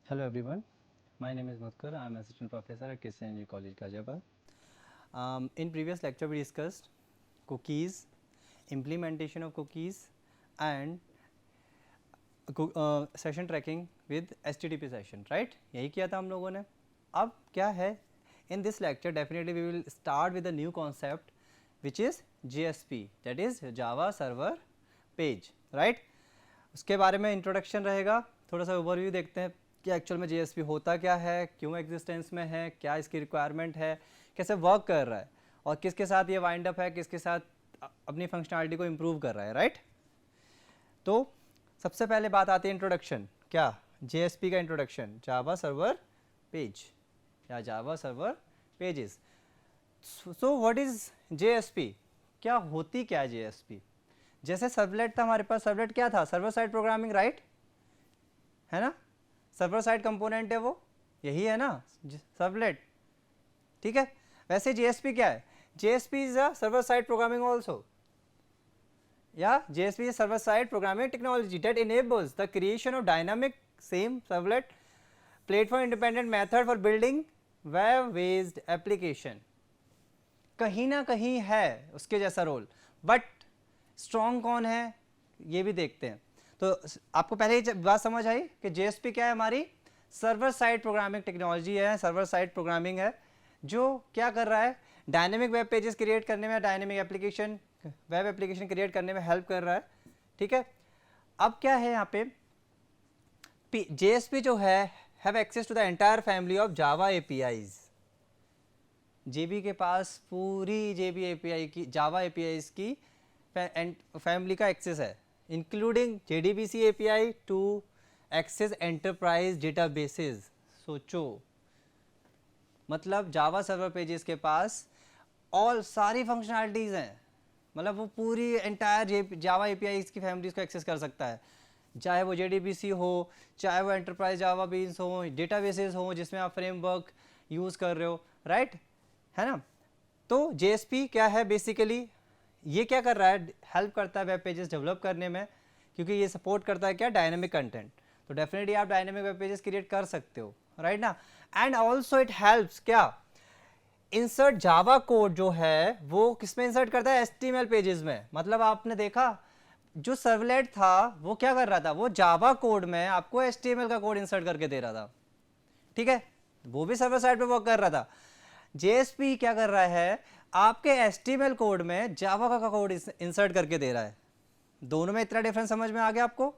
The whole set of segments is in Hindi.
Hello everyone, my name is Mutkar. I am assistant professor at Christian Engineering College, Ghaziabad. In previous lecture we discussed cookies, implementation of cookies and session tracking with HTTP session, right? यही किया था हम लोगों ने. अब क्या है, in this lecture definitely we will start with a new concept which is JSP, that is Java Server Page, right? उसके बारे में इंट्रोडक्शन रहेगा, थोड़ा सा ओवरव्यू देखते हैं कि एक्चुअल में JSP होता क्या है, क्यों एग्जिस्टेंस में है, क्या इसकी रिक्वायरमेंट है, कैसे वर्क कर रहा है और किसके साथ ये वाइंड अप है, किसके साथ अपनी फंक्शनैलिटी को इम्प्रूव कर रहा है, राइट? तो सबसे पहले बात आती है इंट्रोडक्शन. क्या JSP का इंट्रोडक्शन? जावा सर्वर पेज या Java server pages. So what is JSP? क्या होती क्या है JSP? जैसे सर्वलेट था हमारे पास, सर्वलेट क्या था? Server side programming, right? है ना? सर्वर साइड कंपोनेंट है वो, यही है ना सर्वलेट, ठीक है? वैसे JSP क्या है? JSP is a server side programming also. Yeah, JSP is server-side programming technology that enables the creation of dynamic same servlet platform independent method for building web-based application. कहीं ना कहीं है उसके जैसा रोल, बट स्ट्रॉन्ग कौन है ये भी देखते हैं. तो आपको पहले ही बात समझ आई कि JSP क्या है? हमारी सर्वर साइड प्रोग्रामिंग टेक्नोलॉजी है, सर्वर साइड प्रोग्रामिंग है जो क्या कर रहा है? डायनेमिक वेब पेजेस क्रिएट करने में, dynamic application, web application create करने में हेल्प कर रहा है, ठीक है? अब क्या है यहाँ पे, JSP जो है have access to the entire family of Java APIs. JB के पास पूरी JB API की, जावा APIs की फैमिली का एक्सेस है, including JDBC API to access enterprise databases. सोचो, मतलब जावा सर्वर पेजेस के पास ऑल सारी फंक्शनैलिटीज़ हैं, मतलब वो पूरी एंटायर जावा APIs की फैमिलीज को एक्सेस कर सकता है, चाहे वो JDBC हो, चाहे वो एंटरप्राइज जावा बीन्स हो, डेटाबेसेस हो जिसमें आप फ्रेमवर्क यूज़ कर रहे हो, राइट? है ना? तो JSP क्या है बेसिकली? ये क्या कर रहा है? हेल्प करता है वेब पेजेस डेवलप करने में, क्योंकि ये सपोर्ट करता है क्या? Dynamic content. तो डेफिनेटली आप डायनेमिक वेब पेजेस क्रिएट कर सकते हो, राइट ना? एंड ऑल्सो इट हेल्प्स क्या? इंसर्ट जावा कोड जो है वो किस में इंसर्ट करता है? HTML पेजेस में. मतलब आपने देखा जो सर्वलेट था वो क्या कर रहा था? वो जावा कोड में आपको HTML का कोड इंसर्ट करके दे रहा था, ठीक है? वो भी सर्वर साइड पे वर्क कर रहा था. JSP क्या कर रहा है? आपके HTML कोड में जावा का कोड इंसर्ट करके दे रहा है. दोनों में इतना डिफरेंस समझ में आ गया आपको?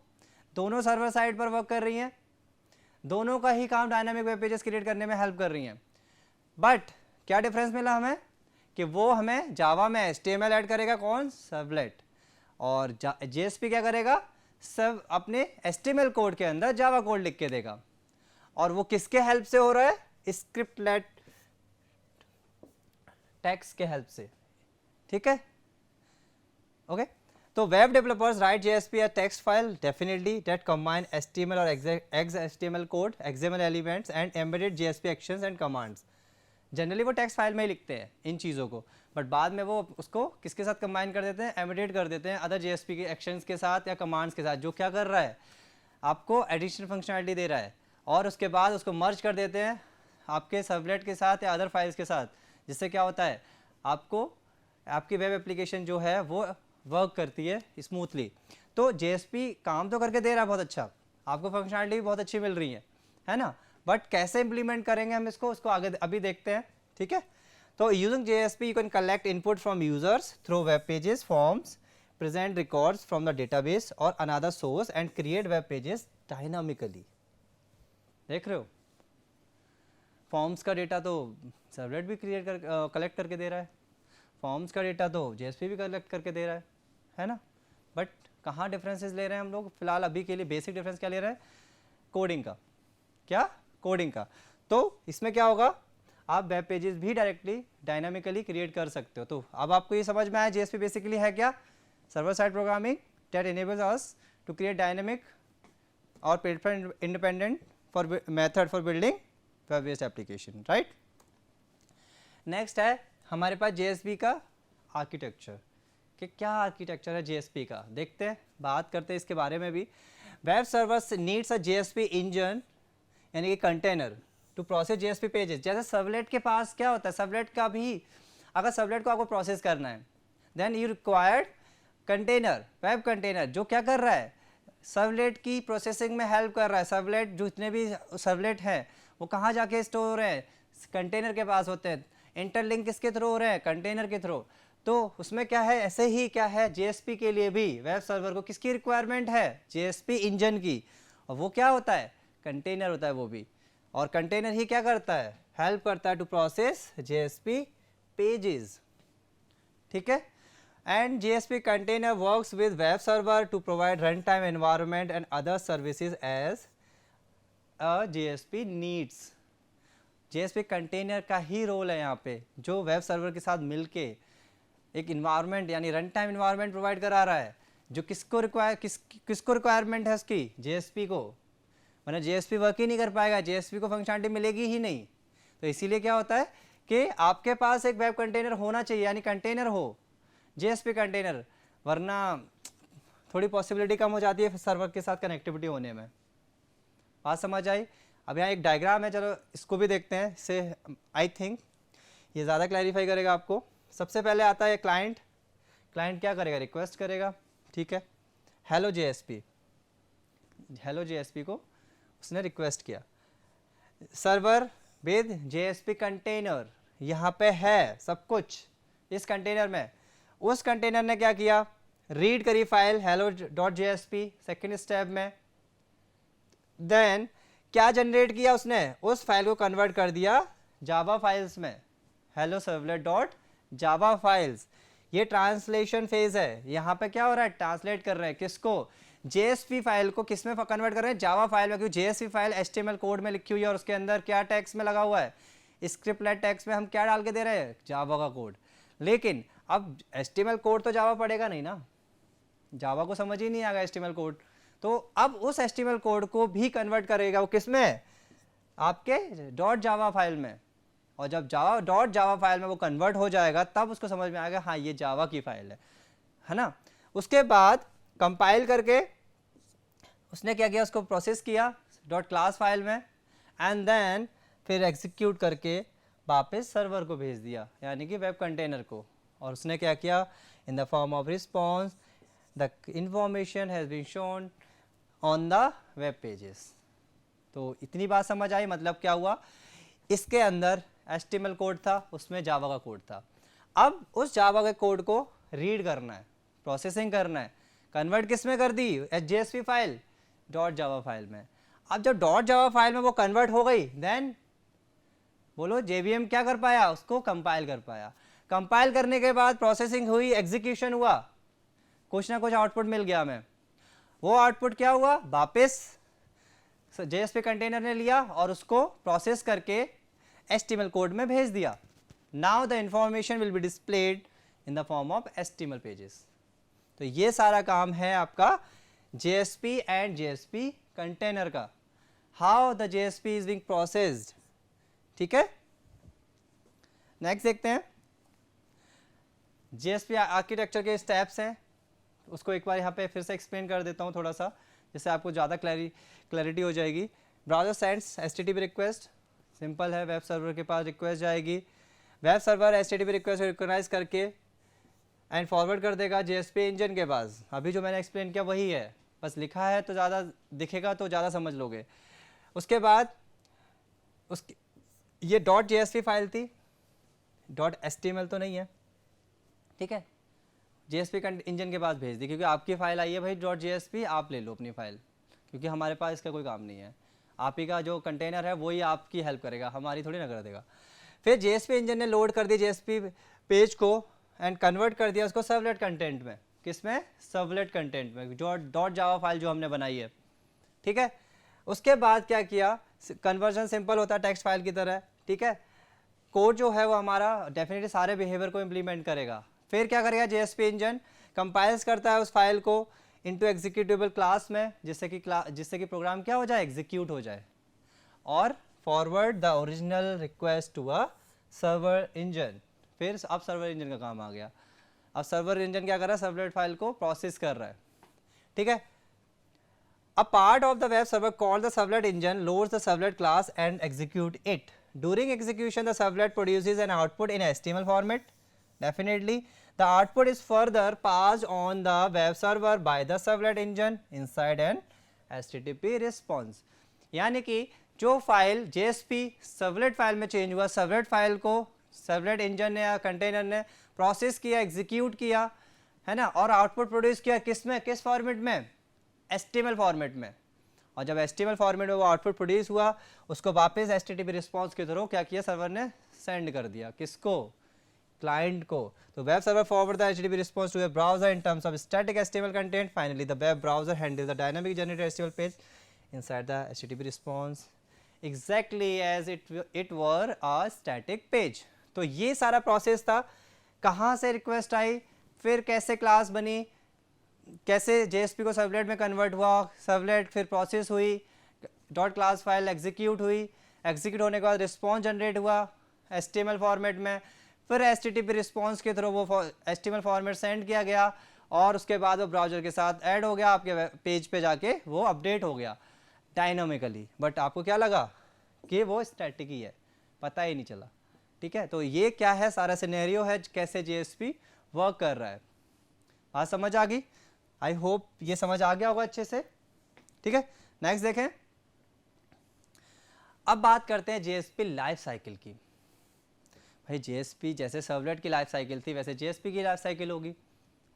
दोनों सर्वर साइड पर वर्क कर रही हैं, दोनों का ही काम डायनामिक वेब पेजेस क्रिएट करने में हेल्प कर रही हैं. बट क्या डिफरेंस मिला हमें? कि वो हमें जावा में HTML ऐड करेगा, कौन? सर्वलेट. और JSP क्या करेगा? सब अपने HTML कोड के अंदर जावा कोड लिख के देगा. और वो किसके हेल्प से हो रहा है? स्क्रिप्टलेट टेक्स्ट के हेल्प से, ठीक है? ओके. तो web developers right JSP a text file definitely that combine HTML or XHTML code, XML elements and embedded JSP actions and commands. Generally वो टेक्स्ट फाइल में ही लिखते हैं इन चीज़ों को, बट बाद में वो उसको किसके साथ कंबाइन कर देते हैं? एम्बेडेड कर देते हैं अदर JSP के एक्शंस के साथ या कमांड्स के साथ, जो क्या कर रहा है? आपको एडिशनल फंक्शनैलिटी दे रहा है, और उसके बाद उसको मर्ज कर देते हैं आपके सर्वलेट के साथ या अदर फाइल्स के साथ, जिससे क्या होता है? आपको आपकी वेब एप्लीकेशन जो है वो वर्क करती है स्मूथली. तो JSP काम तो करके दे रहा है बहुत अच्छा, आपको फंक्शनैलिटी भी बहुत अच्छी मिल रही है ना? बट कैसे इंप्लीमेंट करेंगे हम इसको, उसको आगे अभी देखते हैं, ठीक है? तो using JSP you can collect input from users through web pages, forms, present records from the database और another source and create web pages dynamically. देख रहे हो, फॉर्म्स का डेटा तो सर्वलेट भी कलेक्ट करके दे रहा है, फॉर्म्स का डेटा तो JSP भी कलेक्ट करके दे रहा है ना? बट कहाँ डिफरेंसेस ले रहे हैं हम लोग फिलहाल? अभी के लिए बेसिक डिफरेंस क्या ले रहे हैं? कोडिंग का. क्या? कोडिंग का. तो इसमें क्या होगा? आप वेब पेजेस भी डायरेक्टली डायनामिकली क्रिएट कर सकते हो. तो अब आपको ये समझ में आया JSP बेसिकली है क्या? Server side programming that enables us to create dynamic और platform independent for method for building web based application, right? Next है हमारे पास JSP का आर्किटेक्चर. कि क्या आर्किटेक्चर है JSP का, देखते हैं, बात करते हैं इसके बारे में भी. Web servers needs a JSP engine यानी कि container to process JSP pages. जैसे सर्वलेट के पास क्या होता है, सर्वलेट का भी अगर सर्वलेट को आपको प्रोसेस करना है then you required container, web container, जो क्या कर रहा है, सर्वलेट की प्रोसेसिंग में हेल्प कर रहा है। सर्वलेट जितने भी सर्वलेट हैं वो कहाँ जाके स्टोर हो रहे हैं, कंटेनर के पास होते हैं। इंटरलिंक किसके थ्रू हो रहे हैं, कंटेनर के थ्रू। तो उसमें क्या है, ऐसे ही क्या है जेएसपी के लिए भी वेब सर्वर को किसकी रिक्वायरमेंट है, जेएसपी इंजन की, और वो क्या होता है, कंटेनर होता है वो भी। और कंटेनर ही क्या करता है, हेल्प करता है टू प्रोसेस जेएसपी पेजेस, ठीक है। And JSP container works with web server to provide run time environment and other services as a JSP needs. JSP container का ही रोल है यहाँ पे, जो वेब सर्वर के साथ मिलके एक इन्वायरमेंट यानी रन टाइम इन्वायरमेंट प्रोवाइड करा रहा है, जो किसको रिक्वायरमेंट है उसकी, जेएसपी को। वरना जेएसपी वर्क ही नहीं कर पाएगा, जेएसपी को फंक्शनलिटी मिलेगी ही नहीं। तो इसीलिए क्या होता है कि आपके पास एक वेब कंटेनर होना चाहिए, यानी कंटेनर हो, जेएसपी कंटेनर, वरना थोड़ी पॉसिबिलिटी कम हो जाती है सर्वर के साथ कनेक्टिविटी होने में। बात समझ आई। अब यहाँ एक डायग्राम है, चलो इसको भी देखते हैं, इससे आई थिंक ये ज़्यादा क्लैरिफाई करेगा आपको। सबसे पहले आता है क्लाइंट। क्लाइंट क्या करेगा, रिक्वेस्ट करेगा, ठीक है, हेलो जेएसपी, हेलो जेएसपी को उसने रिक्वेस्ट किया। सर्वर विद जेएसपी कंटेनर यहाँ पे है सब कुछ इस कंटेनर में। उस कंटेनर ने क्या किया, रीड करी फाइल hello.jsp सेकेंड स्टेप में। देन क्या जनरेट किया उसने, उस फाइल को कन्वर्ट कर दिया जावा फाइल्स में, hello servlet.java फाइल्स। ये ट्रांसलेशन फेज है, यहाँ पे क्या हो रहा है, ट्रांसलेट कर रहे हैं किसको, जेएसपी फाइल को किस में कन्वर्ट कर रहे हैं, जावा फाइल में। क्योंकि जेएसपी फाइल एचटीएमएल कोड में लिखी हुई है और उसके अंदर क्या टेक्स्ट में लगा हुआ है, स्क्रिप्टलेट टेक्स्ट में हम क्या डाल के दे रहे हैं, जावा का कोड। लेकिन अब एचटीएमएल कोड तो जावा पढ़ेगा नहीं ना, जावा को समझ ही नहीं आएगा एचटीएमएल कोड। तो अब उस एचटीएमएल कोड को भी कन्वर्ट करेगा वो किस में, आपके डॉट जावा फाइल में। और जब जावा डॉट जावा फाइल में वो कन्वर्ट हो जाएगा तब उसको समझ में आएगा हाँ ये जावा की फाइल है ना। उसके बाद कंपाइल करके उसने क्या किया, उसको प्रोसेस किया डॉट क्लास फाइल में, एंड देन फिर एग्जीक्यूट करके वापस सर्वर को भेज दिया, यानी कि वेब कंटेनर को। और उसने क्या किया, in the form of response the information has been shown on the web pages. तो इतनी बात समझ आई, मतलब क्या हुआ, इसके अंदर HTML कोड था, उसमें जावा का कोड था। अब उस जावा के कोड को रीड करना है, प्रोसेसिंग करना है, कन्वर्ट किस में कर दी, JSP file dot Java file में। अब जब डॉट जावा फाइल में वो कन्वर्ट हो गई, देन बोलो JVM क्या कर पाया, उसको कंपाइल कर पाया। कंपाइल करने के बाद प्रोसेसिंग हुई, एग्जीक्यूशन हुआ, कुछ ना कुछ आउटपुट मिल गया हमें। वो आउटपुट क्या हुआ, वापस JSP कंटेनर ने लिया और उसको प्रोसेस करके HTML कोड में भेज दिया। Now the information will be displayed in the form of HTML pages. तो ये सारा काम है आपका JSP एंड JSP कंटेनर का, how the JSP is being processed, ठीक है। नेक्स्ट देखते हैं, JSP आर्किटेक्चर के स्टेप्स हैं, उसको एक बार यहाँ पे फिर से एक्सप्लेन कर देता हूँ थोड़ा सा, जिससे आपको ज़्यादा क्लैरिटी हो जाएगी। Browser sends HTTP request, simple है, वेब सर्वर के पास रिक्वेस्ट जाएगी, वेब सर्वर HTTP रिक्वेस्ट को रिकॉग्नाइज करके एंड फॉरवर्ड कर देगा JSP इंजन के पास। अभी जो मैंने एक्सप्लेन किया वही है, बस लिखा है तो ज़्यादा दिखेगा तो ज़्यादा समझ लोगे। उसके बाद उसकी ये .jsp फाइल थी, .html तो नहीं है, ठीक है। JSP इंजन के पास भेज दी, क्योंकि आपकी फाइल आई है भाई .jsp, आप ले लो अपनी फाइल, क्योंकि हमारे पास इसका कोई काम नहीं है। आप ही का जो कंटेनर है वही आपकी हेल्प करेगा, हमारी थोड़ी ना कर देगा। फिर JSP इंजन ने लोड कर दी JSP पेज को एंड कन्वर्ट कर दिया उसको सर्वलेट कंटेंट में, किसमें, सर्वलेट कंटेंट में, डॉट जावा फाइल जो हमने बनाई है, ठीक है। उसके बाद क्या किया, कन्वर्जन सिंपल होता है टेक्स्ट फाइल की तरह, ठीक है। कोड जो है वो हमारा डेफिनेटली सारे बिहेवियर को इम्प्लीमेंट करेगा। फिर क्या करेगा, JSP इंजन कंपाइल्स करता है उस फाइल को इनटू एग्जीक्यूटेबल क्लास में, जिससे कि प्रोग्राम क्या हो जाए, एग्जीक्यूट हो जाए, और forward the original request to a server engine. फिर अब सर्वर इंजन का काम आ गया। अब सर्वर इंजन क्या कर रहा है, सर्वलेट फाइल को प्रोसेस कर रहा है, ठीक है। A part of the web server called the servlet engine loads the servlet class and execute it. During execution, the servlet produces an output in HTML format. Definitely, the output is further passed on the web server by the servlet engine inside an HTTP response. यानी कि जो फाइल JSP सर्वलेट फाइल में चेंज हुआ, सर्वलेट फाइल को सर्वलेट इंजन ने या कंटेनर ने प्रोसेस किया, एग्जीक्यूट किया, है ना, और आउटपुट प्रोड्यूस किया किस में, किस फॉर्मेट में, HTML फॉर्मेट में. और जब HTML फॉर्मेट में वो आउटपुट प्रोड्यूस हुआ, उसको वापस HTTP रिस्पॉन्स के थ्रू क्या किया, सर्वर ने सेंड कर दिया. किसको, क्लाइंट को. तो web server forward the HTTP response to a browser in terms of static HTML content. Finally, the web browser handles the dynamic generated HTML page inside the HTTP response exactly as it were a static page. तो ये सारा प्रोसेस था. कहाँ से रिक्वेस्ट आई, फिर कैसे क्लास बनी, कैसे JSP को सर्वलेट में कन्वर्ट हुआ, सर्वलेट फिर प्रोसेस हुई, डॉट क्लास फाइल एग्जीक्यूट हुई, एग्जीक्यूट होने के बाद रिस्पॉन्स जनरेट हुआ HTML फॉर्मेट में, फिर HTTP रिस्पॉन्स के थ्रू वो HTML फॉर्मेट सेंड किया गया और उसके बाद वो ब्राउज़र के साथ ऐड हो गया, आपके पेज पे जाके वो अपडेट हो गया डायनामिकली. बट आपको क्या लगा कि वो स्टैटिक ही है, पता ही नहीं चला. ठीक है, तो ये क्या है, सारा सिनेरियो है कैसे JSP वर्क कर रहा है. बात समझ आ गई? आई होप ये समझ आ गया होगा अच्छे से. ठीक है, नेक्स्ट देखें. अब बात करते हैं JSP लाइफ साइकिल की. भाई JSP जैसे सर्वलेट की लाइफ साइकिल थी वैसे JSP की लाइफ साइकिल होगी,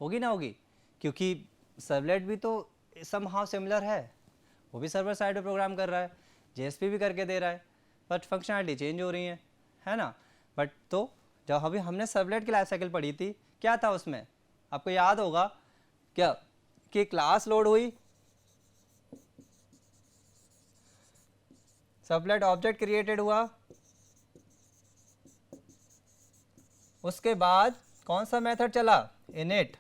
होगी ना होगी, क्योंकि सर्वलेट भी तो समहाउ सिमिलर है, वो भी सर्वर साइड पे प्रोग्राम कर रहा है, JSP भी करके दे रहा है, बट फंक्शनलिटी चेंज हो रही है ना. बट तो जब अभी हमने सर्वलेट की लाइफ साइकिल पढ़ी थी, क्या था उसमें, आपको याद होगा क्या, कि क्लास लोड हुई, सर्वलेट ऑब्जेक्ट क्रिएटेड हुआ, उसके बाद कौन सा मेथड चला, इनिट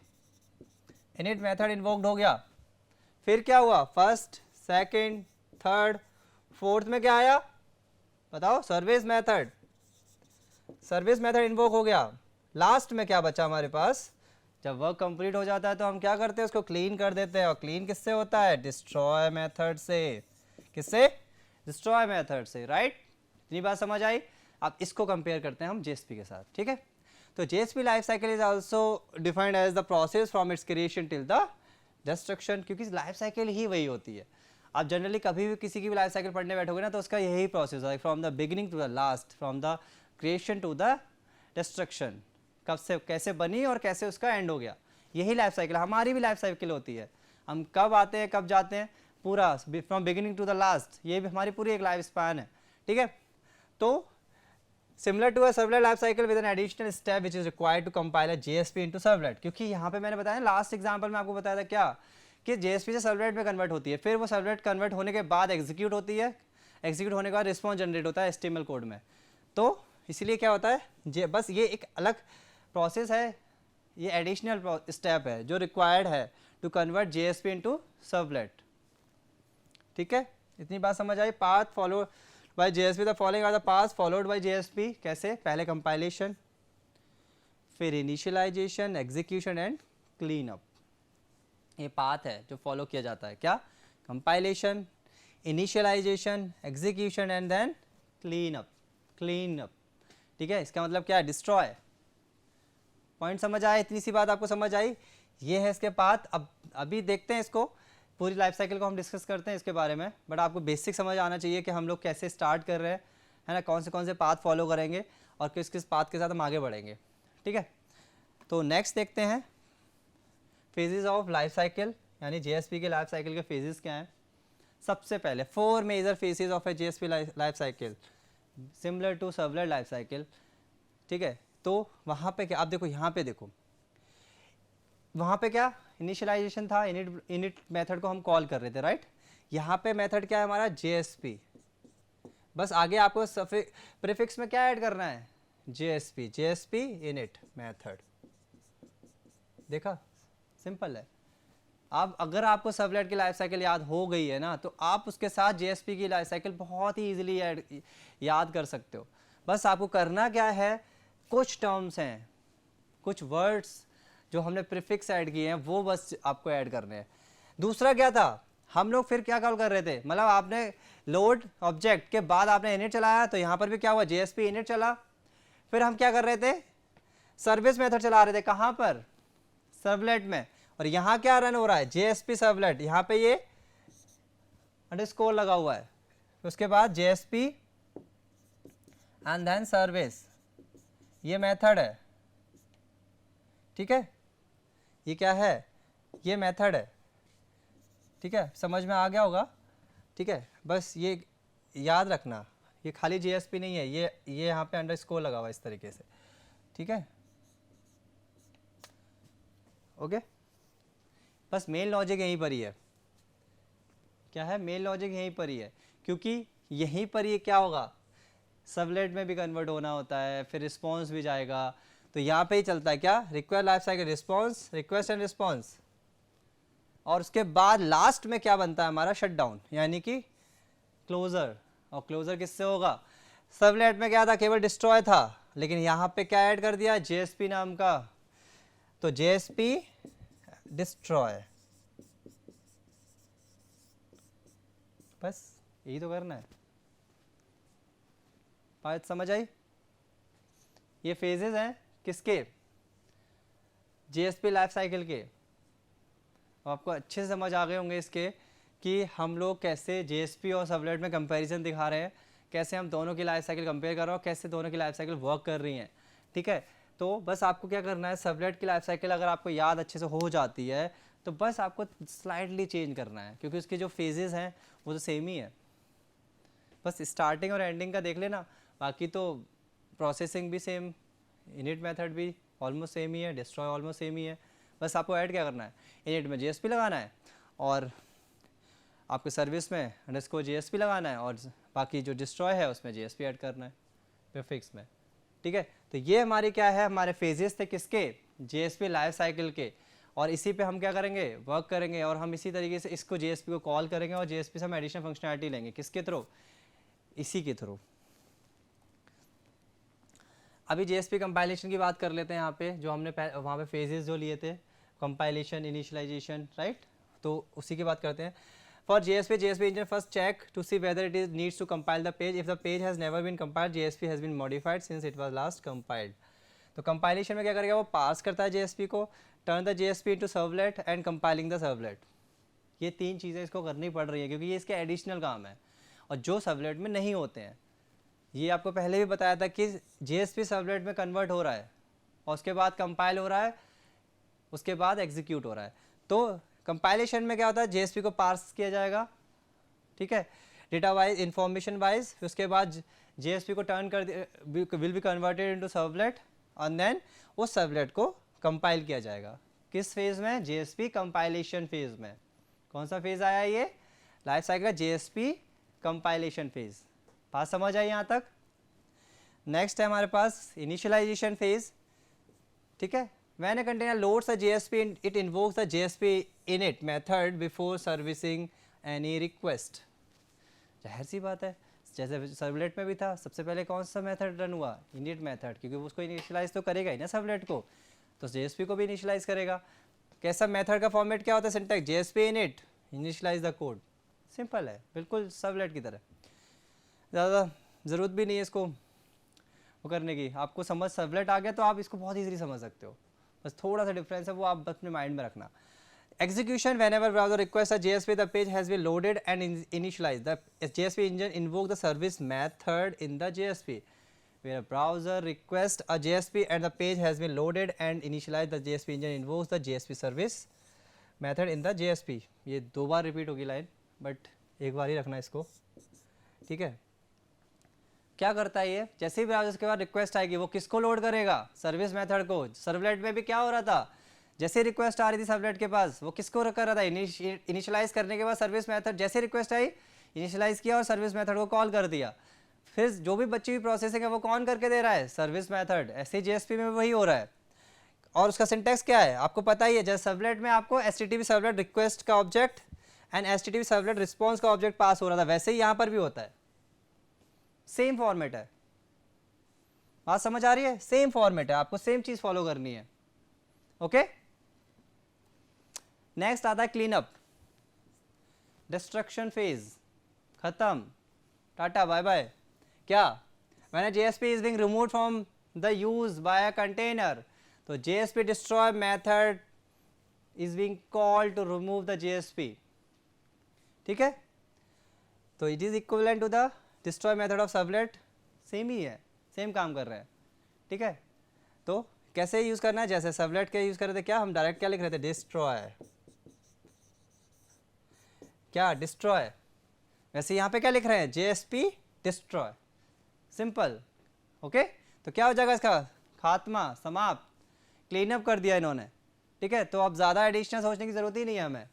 मेथड इन्वोक्ड हो गया. फिर क्या हुआ, फर्स्ट, सेकंड, थर्ड, फोर्थ में क्या आया बताओ, सर्विस मेथड इन्वोक हो गया. लास्ट में क्या बचा हमारे पास, जब वर्क कंप्लीट हो जाता है तो हम क्या करते हैं, उसको क्लीन कर देते हैं. और क्लीन किससे होता है, डिस्ट्रॉय मेथड से. किससे, डिस्ट्रॉय मेथड से. राइट, इतनी बात समझ आई. अब इसको कंपेयर करते हैं हम JSP के साथ. ठीक है, तो JSP life cycle is also defined as the process from its creation till the destruction, क्योंकि लाइफ साइकिल ही वही होती है. आप जनरली कभी भी किसी की भी लाइफ साइकिल पढ़ने बैठोगे ना, तो उसका यही प्रोसेस है, from the beginning to the last, from the creation to the destruction. कब से कैसे बनी और कैसे उसका एंड हो गया, यही लाइफ साइकिल. हमारी भी लाइफ साइकिल होती है, हम कब आते हैं कब जाते हैं, पूरा from beginning to the last, ये भी हमारी पूरी एक लाइफ स्पैन है. ठीक है, तो similar to a servlet life cycle with an additional step which is required to compile a JSP into servlet. क्योंकि यहाँ पे मैंने बताया लास्ट एग्जांपल में आपको बताया था क्या, कि JSP से सर्वलेट में कन्वर्ट होती है, फिर वो सर्वलेट कन्वर्ट होने के बाद एग्जीक्यूट होती है, एग्जीक्यूट होने के बाद रिस्पॉन्स जनरेट होता है HTML कोड में. तो इसीलिए क्या होता है, बस ये एक अलग प्रोसेस है, ये एडिशनल स्टेप है जो रिक्वायर्ड है to convert JSP into servlet. ठीक है, इतनी बात समझ आई. Path follow by JSP, the following are the paths followed by JSP. कैसे, पहले कंपाइलेशन, फिर initialisation, execution and clean up. ये पाथ है जो फॉलो किया जाता है. क्या, compilation, initialisation, execution and then clean up. ठीक है, इसका मतलब क्या है, डिस्ट्रॉय. पॉइंट समझ आया, इतनी सी बात आपको समझ आई, ये है इसके पाथ. अब अभी देखते हैं इसको, पूरी लाइफ साइकिल को हम डिस्कस करते हैं इसके बारे में. बट आपको बेसिक समझ आना चाहिए कि हम लोग कैसे स्टार्ट कर रहे हैं, है ना, कौन से पाथ फॉलो करेंगे और किस किस पाथ के साथ हम आगे बढ़ेंगे. ठीक है, तो नेक्स्ट देखते हैं फेजेस ऑफ लाइफ साइकिल, यानी JSP के लाइफ साइकिल के फेजेस क्या हैं. सबसे पहले 4 major phases of a JSP life cycle similar to servlet life cycle. ठीक है, तो वहाँ पे क्या, आप देखो यहाँ पे देखो, वहाँ पे क्या इनिशियलाइजेशन था, इनिट मेथड को हम कॉल कर रहे थे. राइट, यहाँ पे मेथड क्या है हमारा, JSP. बस आगे आपको प्रीफिक्स में क्या ऐड करना है, JSP इनिट मेथड. देखा, सिंपल है. अब अगर आपको सर्वलेट की लाइफ साइकिल याद हो गई है ना, तो आप उसके साथ JSP की लाइफ साइकिल बहुत ही इजीली याद कर सकते हो. बस आपको करना क्या है, कुछ टर्म्स हैं, कुछ वर्ड्स जो हमने प्रीफिक्स ऐड किए हैं वो बस आपको ऐड करने हैं. दूसरा क्या था, हम लोग फिर क्या कॉल कर रहे थे, मतलब आपने लोड ऑब्जेक्ट के बाद आपने इनिट चलाया, तो यहाँ पर भी क्या हुआ, जेएसपी इनिट चला। फिर हम क्या कर रहे थे, सर्विस मेथड चला रहे थे, कहाँ पर, सर्वलेट में। और यहाँ क्या रन हो रहा है, जेएसपी सर्वलेट, यहाँ पे ये अंडरस्कोर लगा हुआ है। उसके बाद जेएसपी एंड देन सर्विस, ये मेथड है, ठीक है, ये क्या है, ये मेथड है, ठीक है, समझ में आ गया होगा, ठीक है। बस ये याद रखना, ये खाली जेएसपी नहीं है, ये यहाँ पे अंडरस्कोर लगा हुआ है इस तरीके से, ठीक है, ओके। बस मेन लॉजिक यहीं पर ही है, क्या है, मेन लॉजिक यहीं पर ही है, क्योंकि यहीं पर ये क्या होगा, सबलेट में भी कन्वर्ट होना होता है, फिर रिस्पॉन्स भी जाएगा, तो यहाँ पे ही चलता है क्या, request life cycle, response, request and response, और उसके बाद लास्ट में क्या बनता है हमारा, शटडाउन, यानी कि क्लोजर। और क्लोजर किससे होगा, सबलेट में क्या था, केवल डिस्ट्रॉय था, लेकिन यहाँ पे क्या ऐड कर दिया, जेएसपी नाम का, तो जेएसपी डिस्ट्रॉय, बस यही तो करना है। बात समझ आई, ये फेजेस हैं किसके, जेएसपी लाइफ साइकिल के। आपको अच्छे से समझ आ गए होंगे इसके कि हम लोग कैसे जेएसपी और सबलेट में कंपैरिजन दिखा रहे हैं, कैसे हम दोनों की लाइफ साइकिल कंपेयर कर रहे हैं और कैसे दोनों की लाइफ साइकिल वर्क कर रही हैं, ठीक है। तो बस आपको क्या करना है, सबलेट की लाइफ साइकिल अगर आपको याद अच्छे से हो जाती है तो बस आपको स्लाइटली चेंज करना है, क्योंकि उसके जो फेजेस हैं वो तो सेम ही है, बस स्टार्टिंग और एंडिंग का देख लेना, बाकी तो प्रोसेसिंग भी सेम, इनिट मेथड भी ऑलमोस्ट सेम ही है, डिस्ट्रॉय ऑलमोस्ट सेम ही है। बस आपको ऐड क्या करना है, इनिट में जेएसपी लगाना है और आपके सर्विस में अंडरस्कोर जेएसपी लगाना है, और बाकी जो डिस्ट्रॉय है उसमें जेएसपी ऐड करना है प्रीफिक्स में, ठीक है। तो ये हमारे क्या है, हमारे फेजेस थे किसके, जेएसपी लाइफ साइकिल के, और इसी पे हम क्या करेंगे, वर्क करेंगे, और हम इसी तरीके से इसको जेएसपी को कॉल करेंगे और जेएसपी से हम एडिशनल फंक्शनैलिटी लेंगे, किसके थ्रू, इसी के थ्रू। अभी जेएसपी कंपाइलेशन की बात कर लेते हैं, यहाँ पे जो हमने वहाँ पे फेजेस जो लिए थे, कंपाइलेशन, इनिशियलाइजेशन, राइट, तो उसी की बात करते हैं। For JSP engine first check to see whether it needs to compile the page. If the page has never been compiled, JSP has been modified since it was last compiled. तो कंपाइलेशन में क्या करेगा, वो पास करता है JSP को, turn the JSP into servlet and compiling the servlet. ये तीन चीज़ें इसको करनी पड़ रही है क्योंकि ये इसके एडिशनल काम है और जो सर्वलेट में नहीं होते हैं। ये आपको पहले भी बताया था कि JSP सर्वलेट में कन्वर्ट हो रहा है और उसके बाद कंपाइल हो रहा है, उसके बाद एग्जीक्यूट हो रहा है। तो कंपाइलेशन में क्या होता है, जेएसपी को पार्स किया जाएगा, ठीक है, डेटा वाइज, इंफॉर्मेशन वाइज, उसके बाद जेएसपी को टर्न कर will be converted into servlet और देन उस सर्वलेट को कंपाइल किया जाएगा। किस फेज में, जेएसपी कंपाइलेशन फेज में। कौन सा फेज आया ये, लाइफ साइकिल का जेएसपी कंपाइलेशन फेज। बात समझ आई यहाँ तक। नेक्स्ट है हमारे पास इनिशियलाइजेशन फेज, ठीक है। When a container loads a JSP, it invokes the JSP init method before servicing any request. जाहिर सी बात है, जैसे सर्वलेट में भी था, सबसे पहले कौन सा मेथड रन हुआ, इनिट मेथड, क्योंकि उसको इनिशियलाइज तो करेगा ही ना सर्वलेट को, तो JSP को भी इनिशियलाइज करेगा। कैसा मेथड का फॉर्मेट क्या होता है, syntax JSP init initialize the code, simple है, बिल्कुल सर्वलेट की तरह, ज़्यादा ज़रूरत भी नहीं है इसको वो करने की। आपको समझ सर्वलेट आ गया तो आप इसको बहुत ईजिली समझ सकते हो, बस थोड़ा सा डिफरेंस है वो आप अपने माइंड में रखना। Execution, whenever browser requests a JSP, the page has been loaded and initialized. The JSP engine invoke the service method in the JSP. Where a browser requests a JSP and the page has been loaded and initialized, the JSP engine invokes the JSP service method in the JSP. ये दो बार रिपीट होगी लाइन, बट एक बार ही रखना इसको, ठीक है। क्या करता है ये, जैसे ही ब्राउज़र के बाद रिक्वेस्ट आएगी वो किसको लोड करेगा, सर्विस मेथड को। सर्वलेट में भी क्या हो रहा था, जैसे रिक्वेस्ट आ रही थी सर्वलेट के पास वो किसको कर रहा था, इनिशियलाइज करने के बाद सर्विस मेथड, जैसे रिक्वेस्ट आई इनिशियलाइज किया और सर्विस मेथड को कॉल कर दिया। फिर जो भी बची हुई प्रोसेसिंग है वो कौन करके दे रहा है, सर्विस मेथड। ऐसे जेएसपी में वही हो रहा है। और उसका सिंटैक्स क्या है आपको पता ही है, जैसे सर्वलेट में आपको HTTP सर्वलेट रिक्वेस्ट का object and HTTP servlet response का ऑब्जेक्ट पास हो रहा था, वैसे ही यहाँ पर भी होता है, सेम फॉर्मेट है। बात समझ आ रही है, सेम फॉर्मेट है, आपको सेम चीज फॉलो करनी है, ओके। नेक्स्ट आता है क्लीन अप। डिस्ट्रक्शन फेज खत्म, टाटा बाय बाय। क्या when a JSP is being removed from the use by a container, तो JSP destroy method is being called to remove the JSP। ठीक है, तो it is equivalent to the destroy method of servlet, same ही है, सेम काम कर रहा है। ठीक है, तो कैसे यूज करना है, जैसे सर्वलेट के यूज कर रहे थे, क्या हम डायरेक्ट क्या लिख रहे थे, डिस्ट्रॉय, क्या डिस्ट्रॉय, वैसे यहाँ पे क्या लिख रहे हैं, JSP डिस्ट्रॉय, सिंपल। ओके, तो क्या हो जाएगा इसका, खात्मा, समाप्त, क्लीन अप कर दिया इन्होंने। ठीक है, तो अब ज़्यादा एडिशनल सोचने की जरूरत ही नहीं है हमें।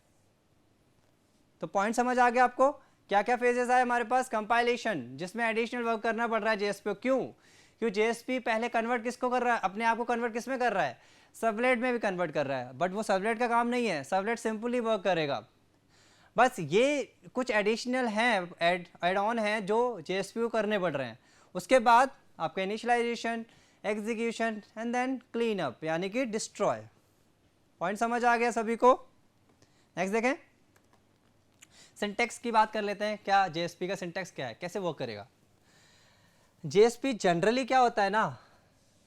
तो पॉइंट समझ आ गया आपको, क्या क्या फेजेस आए हमारे पास, कंपाइलेशन जिसमें एडिशनल वर्क करना पड़ रहा है JSP, क्यों JSP पहले कन्वर्ट किसको कर रहा है, अपने आप को कन्वर्ट किस में कर रहा है, सर्वलेट में भी कन्वर्ट कर रहा है, बट वो सर्वलेट का काम नहीं है, सर्वलेट सिंपली वर्क करेगा। बस ये कुछ एडिशनल हैं, एड ऑन हैं जो JSP को करने पड़ रहे हैं। उसके बाद आपका initialization, execution and then clean up, यानी कि डिस्ट्रॉय। पॉइंट समझ आ गया सभी को। नेक्स्ट देखें, सिंटेक्स की बात कर लेते हैं, क्या JSP का सिंटेक्स क्या है, कैसे वर्क करेगा। JSP जनरली क्या होता है ना,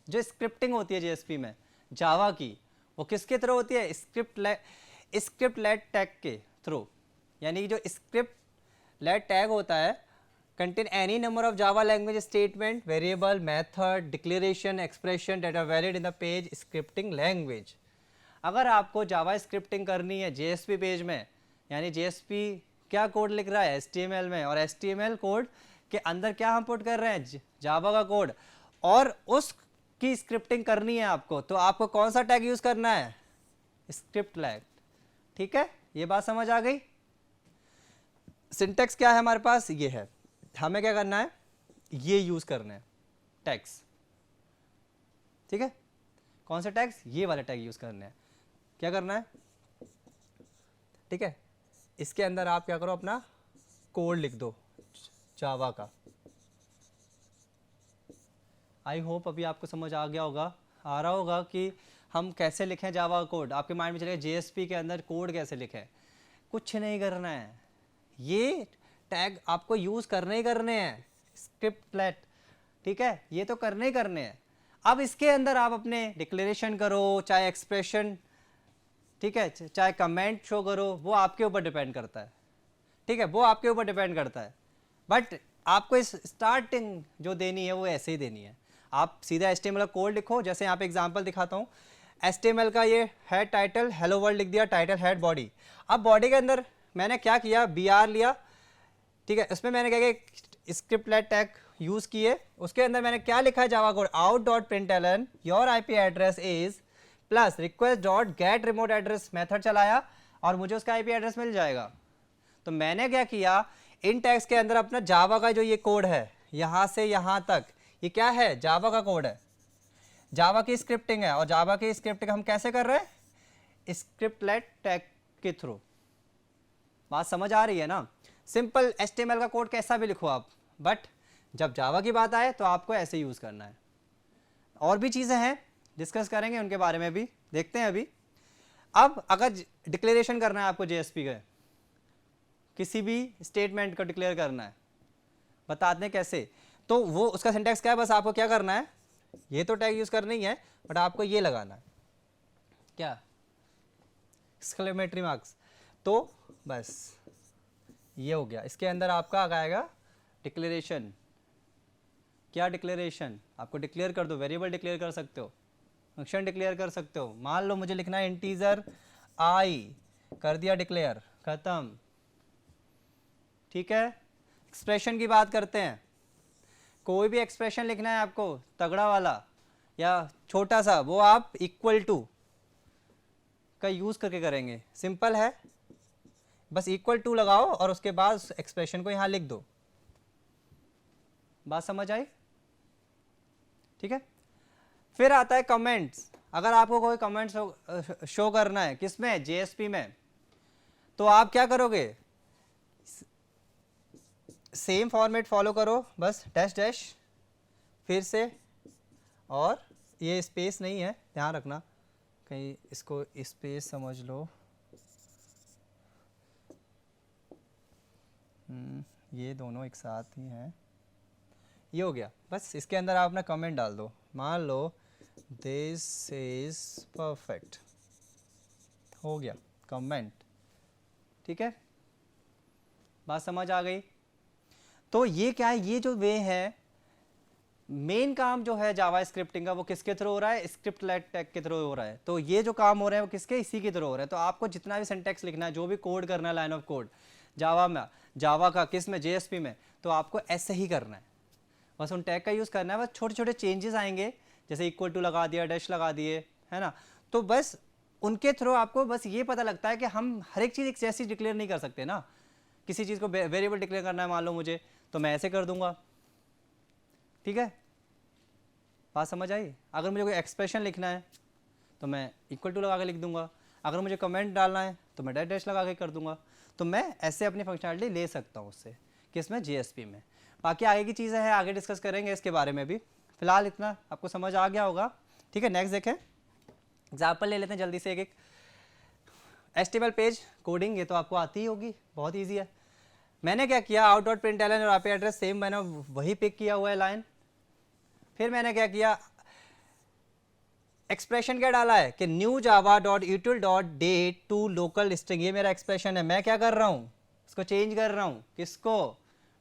जो स्क्रिप्टिंग होती है JSP में जावा की, वो किसके थ्रू होती है, स्क्रिप्ट लेट टैग के थ्रू, यानी कि जो स्क्रिप्ट लेट टैग होता है contain any number of Java language statement, variable, method, declaration, expression that are valid in the page scripting language। अगर आपको जावा स्क्रिप्टिंग करनी है JSP पेज में, यानी JSP क्या कोड लिख रहा है HTML में, और HTML कोड के अंदर क्या हम पुट कर रहे हैं, जावा का कोड, और उसकी स्क्रिप्टिंग करनी है आपको, तो आपको कौन सा टैग यूज करना है, स्क्रिप्ट लैग। ठीक है, ये बात समझ आ गई। सिंटेक्स क्या है हमारे पास, ये है, हमें क्या करना है, ये यूज करना है टैग्स। ठीक है, कौन से टैग्स, ये वाले टैग यूज करने हैं। क्या करना है, ठीक है, इसके अंदर आप क्या करो, अपना कोड लिख दो जावा का। आई होप अभी आपको समझ आ गया होगा, आ रहा होगा कि हम कैसे लिखें जावा का कोड, आपके माइंड में चलेगा JSP के अंदर कोड कैसे लिखें। कुछ नहीं करना है, ये टैग आपको यूज करने ही करने हैं, स्क्रिप्ट लेट। ठीक है, ये तो करने ही करने हैं। अब इसके अंदर आप अपने डिक्लेरेशन करो, चाहे एक्सप्रेशन, ठीक है, चाहे कमेंट शो करो, वो आपके ऊपर डिपेंड करता है। ठीक है, वो आपके ऊपर डिपेंड करता है, बट आपको इस स्टार्टिंग जो देनी है वो ऐसे ही देनी है। आप सीधा HTML कोड लिखो, जैसे यहाँ पे एग्जांपल दिखाता हूँ। HTML का ये है टाइटल, हेलो वर्ल्ड लिख दिया, टाइटल हेड बॉडी। अब बॉडी के अंदर मैंने क्या किया, BR लिया, ठीक है, इसमें मैंने क्या किया, स्क्रिप्ट लेट टैग यूज किए, उसके अंदर मैंने क्या लिखा है, Java code out.println your IP address is plus request dot gate remote address method चलाया, और मुझे उसका IP एड्रेस मिल जाएगा। तो मैंने क्या किया, इन टैग्स के अंदर अपना जावा का जो ये कोड है, यहाँ से यहाँ तक, ये क्या है, जावा का कोड है, जावा की स्क्रिप्टिंग है, और जावा की स्क्रिप्टिंग हम कैसे कर रहे हैं, स्क्रिप्ट लेट टैग के थ्रू। बात समझ आ रही है ना। सिंपल HTML का कोड कैसा भी लिखो आप, बट जब जावा की बात आए तो आपको ऐसे यूज करना है। और भी चीजें हैं, डिस्कस करेंगे उनके बारे में भी, देखते हैं अभी। अब अगर डिक्लेरेशन करना है आपको JSP का, किसी भी स्टेटमेंट को डिक्लेयर करना है, बताते हैं कैसे, तो वो उसका सिंटैक्स क्या है, बस आपको क्या करना है, ये तो टैग यूज करना ही है, बट आपको ये लगाना है, क्या, एक्सक्लेमेटरी मार्क्स। तो बस ये हो गया, इसके अंदर आपका आ आएगा डिक्लेरेशन। क्या डिक्लेरेशन, आपको डिक्लेयर कर दो, वेरिएबल डिक्लेयर कर सकते हो, फंक्शन डिक्लेयर कर सकते हो। मान लो मुझे लिखना है इंटीजर I, कर दिया डिक्लेयर, खत्म। ठीक है, एक्सप्रेशन की बात करते हैं। कोई भी एक्सप्रेशन लिखना है आपको, तगड़ा वाला या छोटा सा, वो आप इक्वल टू का यूज करके करेंगे। सिंपल है, बस इक्वल टू लगाओ और उसके बाद एक्सप्रेशन को यहां लिख दो। बात समझ आई, ठीक है। फिर आता है कमेंट्स। अगर आपको कोई कमेंट शो करना है, किसमें, JSP में, तो आप क्या करोगे, सेम फॉर्मेट फॉलो करो, बस डैश डैश, फिर से, और ये स्पेस नहीं है, ध्यान रखना, कहीं इसको स्पेस समझ लो, ये दोनों एक साथ ही हैं, ये हो गया। बस इसके अंदर आप अपना कमेंट डाल दो, मान लो दिस इज परफेक्ट, हो गया कमेंट। ठीक है, बात समझ आ गई। तो ये क्या है, ये जो वे है, मेन काम जो है जावा स्क्रिप्टिंग का वो किसके थ्रू हो रहा है, स्क्रिप्ट लेट टैग के थ्रू हो रहा है। तो ये जो काम हो रहे हैं वो किसके, इसी के थ्रू हो रहा है। तो आपको जितना भी सिंटैक्स लिखना है, जो भी कोड करना है, लाइन ऑफ कोड जावा में, जावा का किस में, जेएसपी में, तो आपको ऐसे ही करना है। बस उन टैग का यूज़ करना है, बस छोटे छोटे चेंजेस आएंगे, जैसे इक्वल टू लगा दिया, डैश लगा दिए, है ना। तो बस उनके थ्रू आपको बस ये पता लगता है कि हम हर एक चीज़ एक जैसी डिक्लेयर नहीं कर सकते ना। किसी चीज़ को वेरिएबल डिक्लेयर करना है मान लो मुझे, तो मैं ऐसे कर दूंगा। ठीक है, बात समझ आई। अगर मुझे कोई एक्सप्रेशन लिखना है तो मैं इक्वल टू लगा के लिख दूंगा, अगर मुझे कमेंट डालना है तो मैं डैश डैश लगा के कर दूंगा। तो मैं ऐसे अपनी फंक्शनलिटी ले सकता हूँ उससे, किसमें, जेएसपी में। बाकी आगे की चीज़ें हैं, आगे डिस्कस करेंगे इसके बारे में भी। फिलहाल इतना आपको समझ आ गया होगा। ठीक है, नेक्स्ट देखें, एग्जाम्पल ले लेते हैं जल्दी से एक एक। HTML पेज कोडिंग, ये तो आपको आती ही होगी, बहुत ईजी है। मैंने क्या किया, आउट डॉट प्रिंट एलन और आईपी एड्रेस सेम मैंने वही पिक किया हुआ है लाइन। फिर मैंने क्या किया, एक्सप्रेशन क्या डाला है कि new Java dot util dot date to local string, ये मेरा एक्सप्रेशन है। मैं क्या कर रहा हूँ, इसको चेंज कर रहा हूँ, किसको,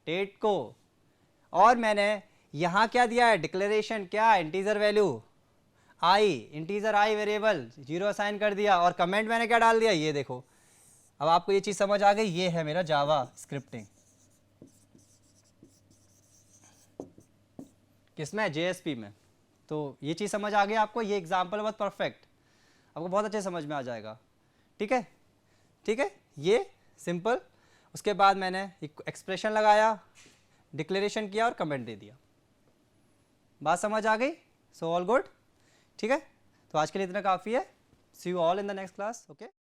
डेट को। और मैंने यहाँ क्या दिया है, डिक्लेरेशन, क्या, integer value I, integer I variable 0 assign कर दिया। और कमेंट मैंने क्या डाल दिया, ये देखो। अब आपको ये चीज़ समझ आ गई, ये है मेरा जावा स्क्रिप्टिंग, किसमें, जेएसपी में। तो ये चीज़ समझ आ गई आपको, ये एग्जाम्पल बहुत परफेक्ट, आपको बहुत अच्छे समझ में आ जाएगा। ठीक है, ठीक है, ये सिंपल। उसके बाद मैंने एक्सप्रेशन लगाया, डिक्लेरेशन किया और कमेंट दे दिया। बात समझ आ गई, सो ऑल गुड। ठीक है, तो आज के लिए इतना काफ़ी है। See you all in the next class. Okay.